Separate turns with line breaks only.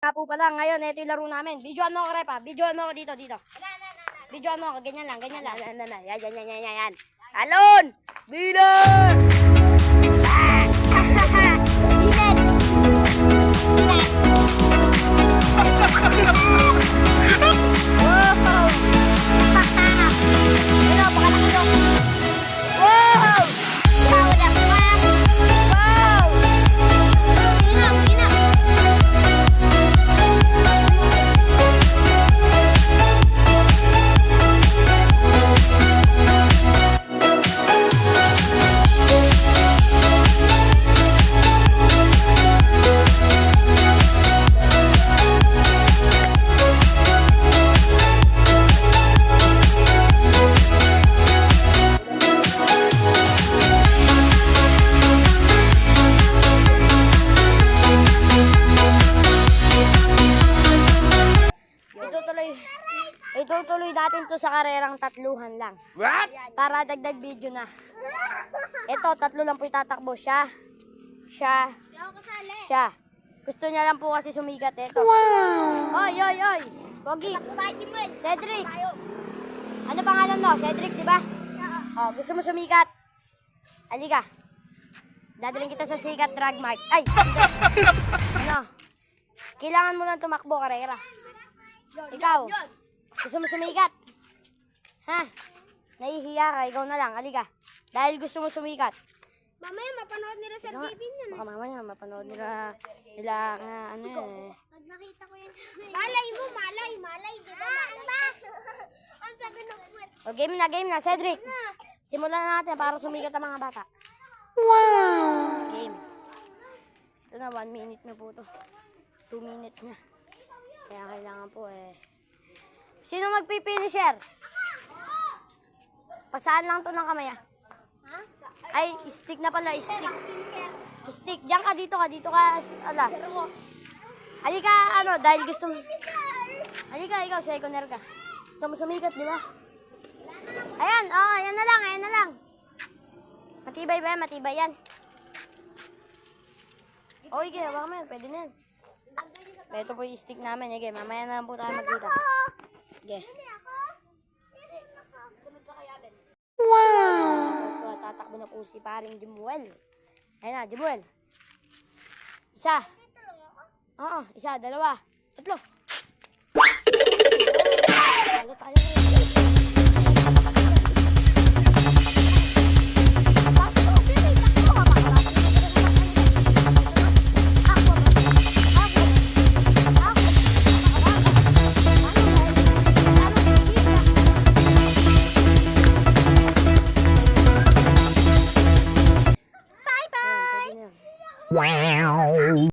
Nga po pala, ngayon, ito yung laro namin. Videoan mo ako, Repa. Videoan mo ako dito. Videoan mo ako, ganyan lang. Yan. Alon! Bilan! Itutuloy natin to sa karerang 3 lang.
What?
Para dagdag video na. Ito, 3 lang po itatakbo. Siya. Gusto niya lang po kasi sumikat. Ito. Wow! Oy! Pogi. Cedric. Ano pangalan mo? Cedric, di ba? Oh, gusto mo sumikat? Halika. Dadaling kita sa sikat drag mart. Ay! No. Kailangan mo lang tumakbo, karera. Ikaw. Gusto mo sumikat? Ha? Nahihiya ka, ikaw na lang. Halika. Dahil gusto mo sumikat.
Mamaya mapanood nila sa TV niyan.
Baka mamaya mapanood nila ano eh.
Pag nakita ko yan. Malay mo, malay. Di ba malay? Ang sabi ng puwet.
O, game na. Cedric. Simulan na natin para sumikat ang mga bata. Wow! Game. Ito na, 1 minute na po to. 2 minutes na. Kaya kailangan po eh. Sino magpipinisher? Pasaan lang to ng kamay ah.
Ha?
Ay, stick na pala, stick. Diyan ka, dito ka, alas. Halika, dahil gusto mo. Halika, ikaw, seconder ka. Gusto mo sumikat, di ba? Ayan, ayan na lang. Matibay ba yan? Matibay yan. Okay, baka may, pwede na yan. Ito po yung stick namin, okay, mamaya na lang po tayo magkita. Okay. Wow! Tatakbo na po si paring Jimuel. Ayun na, Jimuel. Isa. Oo, isa, 2, 3.
Wow!